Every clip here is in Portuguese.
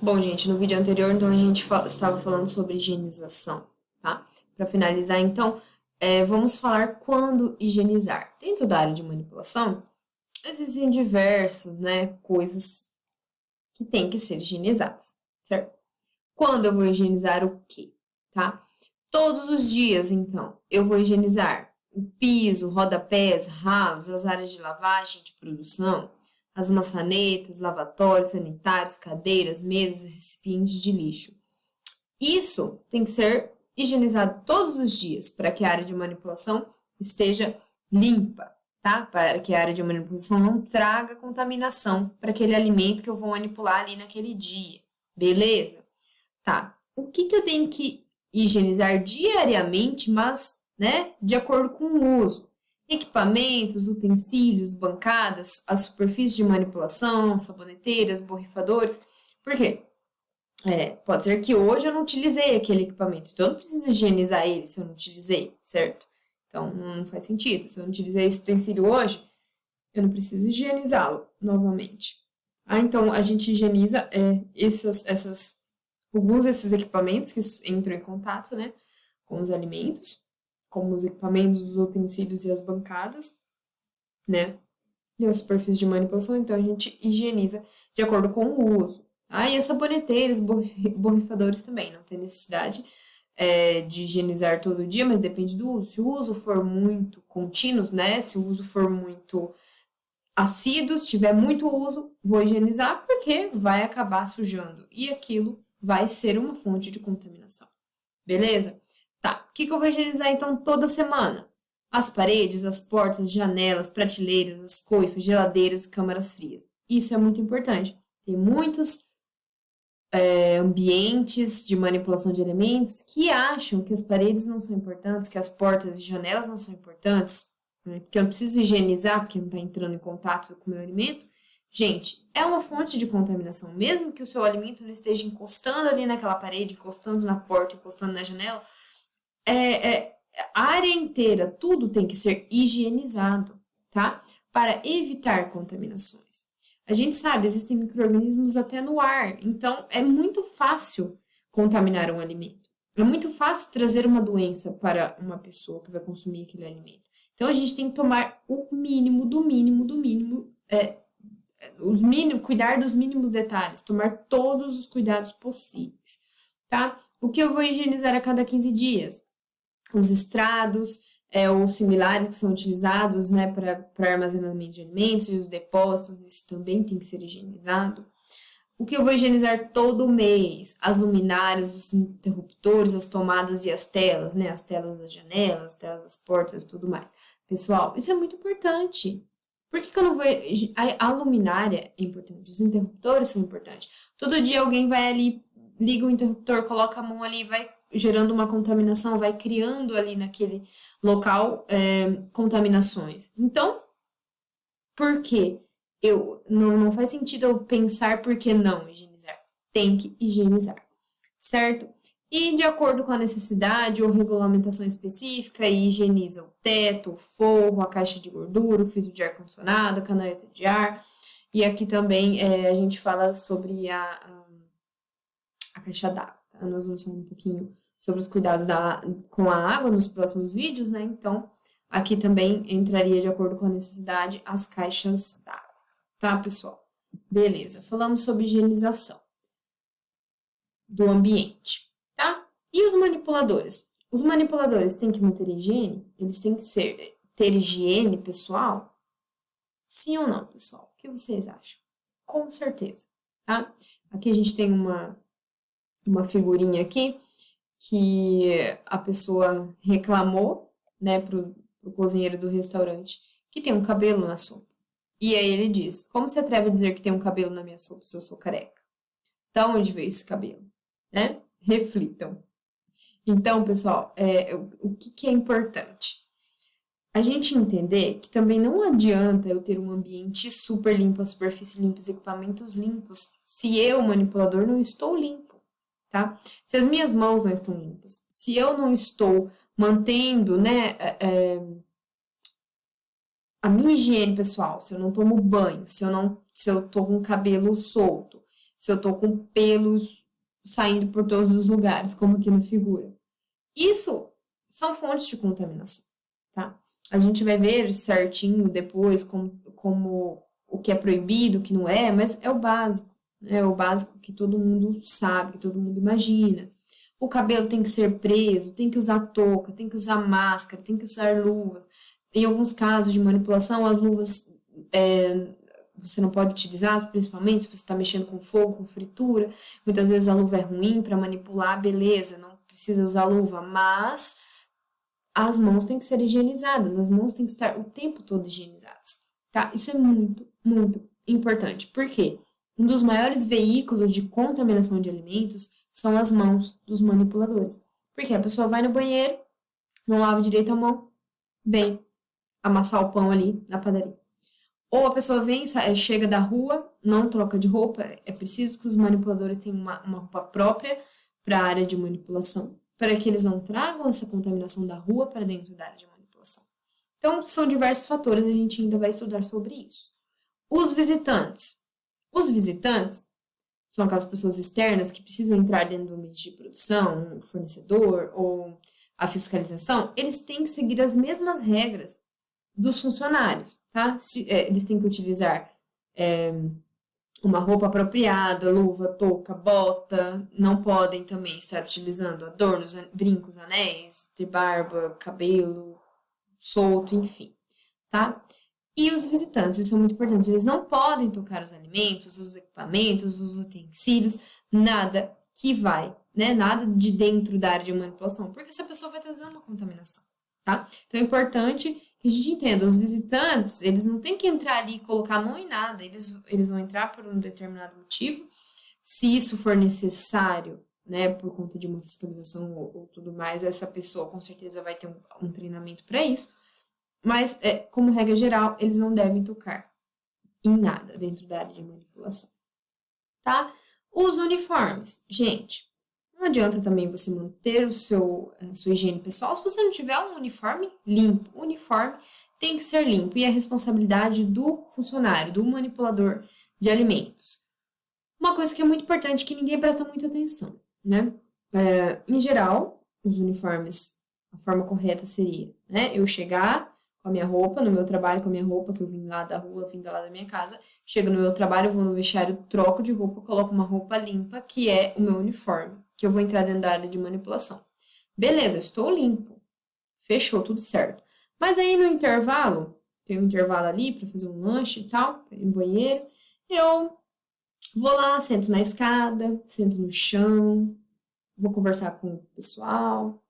Bom, gente, no vídeo anterior, então, a gente estava falando sobre higienização, tá? Para finalizar, então, vamos falar quando higienizar. Dentro da área de manipulação, existem diversas, né, coisas que têm que ser higienizadas, certo? Quando eu vou higienizar o quê, tá? Todos os dias, então, eu vou higienizar o piso, rodapés, ralos, as áreas de lavagem, de produção, as maçanetas, lavatórios, sanitários, cadeiras, mesas, recipientes de lixo. Isso tem que ser higienizado todos os dias para que a área de manipulação esteja limpa, tá? Para que a área de manipulação não traga contaminação para aquele alimento que eu vou manipular ali naquele dia, beleza? Tá. O que eu tenho que higienizar diariamente, mas, né, de acordo com o uso? Equipamentos, utensílios, bancadas, as superfícies de manipulação, saboneteiras, borrifadores. Por quê? Pode ser que hoje eu não utilizei aquele equipamento, então eu não preciso higienizar ele se eu não utilizei, certo? Então não faz sentido. Se eu não utilizei esse utensílio hoje, eu não preciso higienizá-lo novamente. Então a gente higieniza alguns desses equipamentos que entram em contato, né, com os alimentos, como os equipamentos, os utensílios e as bancadas, né, e as superfícies de manipulação, então a gente higieniza de acordo com o uso. E as saboneteiras, borrifadores também, não tem necessidade de higienizar todo dia, mas depende do uso. Se o uso for muito contínuo, né, se o uso for muito assíduo, se tiver muito uso, vou higienizar porque vai acabar sujando e aquilo vai ser uma fonte de contaminação. Beleza? Tá. O que eu vou higienizar então toda semana? As paredes, as portas, janelas, prateleiras, as coifas, geladeiras e câmaras frias. Isso é muito importante. Tem muitos ambientes de manipulação de elementos que acham que as paredes não são importantes, que as portas e janelas não são importantes, né? Porque eu não preciso higienizar porque não está entrando em contato com o meu alimento. Gente, é uma fonte de contaminação. Mesmo que o seu alimento não esteja encostando ali naquela parede, encostando na porta, encostando na janela, a área inteira, tudo tem que ser higienizado, tá? Para evitar contaminações. A gente sabe, existem micro-organismos até no ar, então é muito fácil contaminar um alimento. É muito fácil trazer uma doença para uma pessoa que vai consumir aquele alimento. Então a gente tem que tomar o mínimo, do mínimo, do mínimo, cuidar dos mínimos detalhes, tomar todos os cuidados possíveis, tá? O que eu vou higienizar a cada 15 dias? Os estrados ou similares que são utilizados, né, para armazenamento de alimentos e os depósitos, isso também tem que ser higienizado. O que eu vou higienizar todo mês? As luminárias, os interruptores, as tomadas e as telas, né, as telas das janelas, as telas das portas e tudo mais. Pessoal, isso é muito importante. Por que eu não vou... A luminária é importante, os interruptores são importantes. Todo dia alguém vai ali, liga o interruptor, coloca a mão ali, vai gerando uma contaminação, vai criando ali naquele local contaminações. Então, por que não faz sentido eu pensar por que não higienizar? Tem que higienizar, certo? E de acordo com a necessidade ou regulamentação específica, higieniza o teto, o forro, a caixa de gordura, o filtro de ar-condicionado, a canaleta de ar. E aqui também a gente fala sobre a caixa d'água. Tá? Nós vamos falar um pouquinho sobre os cuidados com a água nos próximos vídeos, né? Então, aqui também entraria, de acordo com a necessidade, as caixas d'água. Tá, pessoal? Beleza. Falamos sobre higienização do ambiente, tá? E os manipuladores? Os manipuladores têm que manter higiene? Eles têm que ter higiene pessoal? Sim ou não, pessoal? O que vocês acham? Com certeza, tá? Aqui a gente tem uma figurinha aqui que a pessoa reclamou, né, pro cozinheiro do restaurante que tem um cabelo na sopa. E aí ele diz, como se atreve a dizer que tem um cabelo na minha sopa se eu sou careca? Da onde veio esse cabelo? Né? Reflitam. Então, pessoal, o que é importante? A gente entender que também não adianta eu ter um ambiente super limpo, a superfície limpa, os equipamentos limpos, se eu, manipulador, não estou limpo, tá? Se as minhas mãos não estão limpas, se eu não estou mantendo, né, a minha higiene pessoal, se eu não tomo banho, se eu tô com o cabelo solto, se eu tô com pelos saindo por todos os lugares, como aqui na figura. Isso são fontes de contaminação, tá? A gente vai ver certinho depois como o que é proibido, o que não é, mas é o básico, né? É o básico que todo mundo sabe, que todo mundo imagina. O cabelo tem que ser preso, tem que usar touca, tem que usar máscara, tem que usar luvas. Em alguns casos de manipulação, as luvas você não pode utilizar, principalmente se você está mexendo com fogo, com fritura. Muitas vezes a luva é ruim para manipular, beleza, não precisa usar luva, mas as mãos têm que ser higienizadas, as mãos têm que estar o tempo todo higienizadas, tá? Isso é muito, muito importante. Por quê? Um dos maiores veículos de contaminação de alimentos são as mãos dos manipuladores. Porque a pessoa vai no banheiro, não lava direito a mão, vem amassar o pão ali na padaria. Ou a pessoa vem, chega da rua, não troca de roupa, é preciso que os manipuladores tenham uma roupa própria para a área de manipulação, para que eles não tragam essa contaminação da rua para dentro da área de manipulação. Então, são diversos fatores, a gente ainda vai estudar sobre isso. Os visitantes. Os visitantes são aquelas pessoas externas que precisam entrar dentro do ambiente de produção, o fornecedor ou a fiscalização, eles têm que seguir as mesmas regras dos funcionários, tá? Eles têm que utilizar uma roupa apropriada, luva, touca, bota, não podem também estar utilizando adornos, brincos, anéis, de barba, cabelo solto, enfim, tá? E os visitantes, isso é muito importante, eles não podem tocar os alimentos, os equipamentos, os utensílios, nada que vai, né? Nada de dentro da área de manipulação, porque essa pessoa vai trazer uma contaminação, tá? Então é importante que a gente entenda, os visitantes, eles não têm que entrar ali e colocar a mão em nada, eles vão entrar por um determinado motivo, se isso for necessário, né, por conta de uma fiscalização ou tudo mais, essa pessoa com certeza vai ter um treinamento para isso, mas, como regra geral, eles não devem tocar em nada dentro da área de manipulação, tá? Os uniformes, gente, não adianta também você manter a sua higiene pessoal se você não tiver um uniforme limpo. O uniforme tem que ser limpo e é responsabilidade do funcionário, do manipulador de alimentos. Uma coisa que é muito importante que ninguém presta muita atenção, né? Em geral, os uniformes, a forma correta seria, né? Eu chegar com a minha roupa, no meu trabalho com a minha roupa, que eu vim lá da rua, vim lá da minha casa, chego no meu trabalho, vou no vestiário, troco de roupa, coloco uma roupa limpa, que é o meu uniforme, que eu vou entrar dentro da área de manipulação. Beleza, estou limpo. Fechou, tudo certo. Mas aí no intervalo, tem um intervalo ali para fazer um lanche e tal, para ir no banheiro, eu vou lá, sento na escada, sento no chão, vou conversar com o pessoal.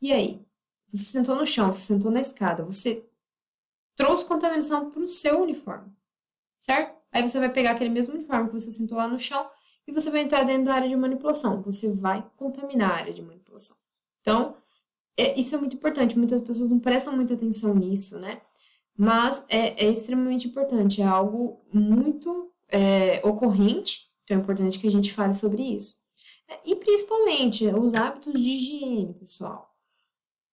E aí? Você sentou no chão, você sentou na escada, você trouxe contaminação para o seu uniforme, certo? Aí você vai pegar aquele mesmo uniforme que você sentou lá no chão e você vai entrar dentro da área de manipulação. Você vai contaminar a área de manipulação. Então, isso é muito importante. Muitas pessoas não prestam muita atenção nisso, né? Mas é extremamente importante. É algo muito ocorrente. Então, é importante que a gente fale sobre isso. E, principalmente, os hábitos de higiene, pessoal.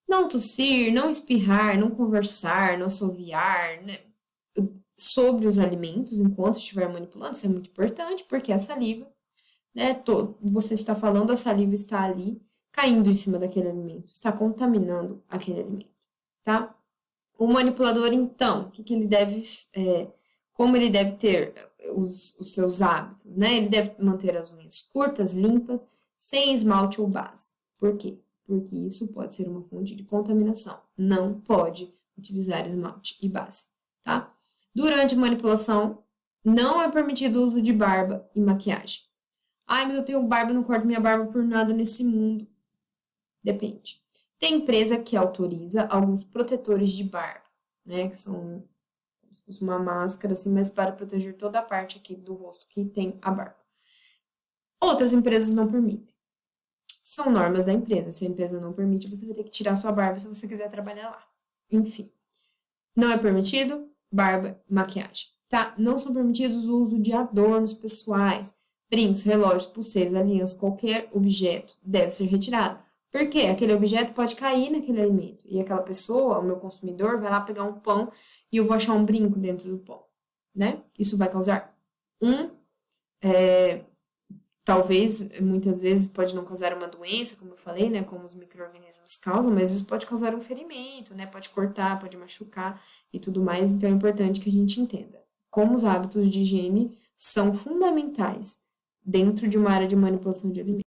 Não tossir, não espirrar, não conversar, não assoviar, né, sobre os alimentos enquanto estiver manipulando. Isso é muito importante, porque a saliva, né, você está falando, a saliva está ali, caindo em cima daquele alimento, está contaminando aquele alimento, tá? O manipulador, então, o que ele deve, como ele deve ter os seus hábitos, né? Ele deve manter as unhas curtas, limpas, sem esmalte ou base. Por quê? Porque isso pode ser uma fonte de contaminação. Não pode utilizar esmalte e base, tá? Durante a manipulação, não é permitido o uso de barba e maquiagem. Ai, mas eu tenho barba, não corto minha barba por nada nesse mundo. Depende. Tem empresa que autoriza alguns protetores de barba, né? Que são como se fosse uma máscara, assim, mas para proteger toda a parte aqui do rosto que tem a barba. Outras empresas não permitem. São normas da empresa. Se a empresa não permite, você vai ter que tirar sua barba se você quiser trabalhar lá. Enfim. Não é permitido barba e maquiagem, tá? Não são permitidos o uso de adornos pessoais, brincos, relógios, pulseiras, alianças, qualquer objeto deve ser retirado. Por quê? Aquele objeto pode cair naquele alimento. E aquela pessoa, o meu consumidor, vai lá pegar um pão e eu vou achar um brinco dentro do pão, né? Isso vai causar talvez, muitas vezes, pode não causar uma doença, como eu falei, né, como os micro-organismos causam, mas isso pode causar um ferimento, né, pode cortar, pode machucar e tudo mais, então é importante que a gente entenda como os hábitos de higiene são fundamentais dentro de uma área de manipulação de alimentos.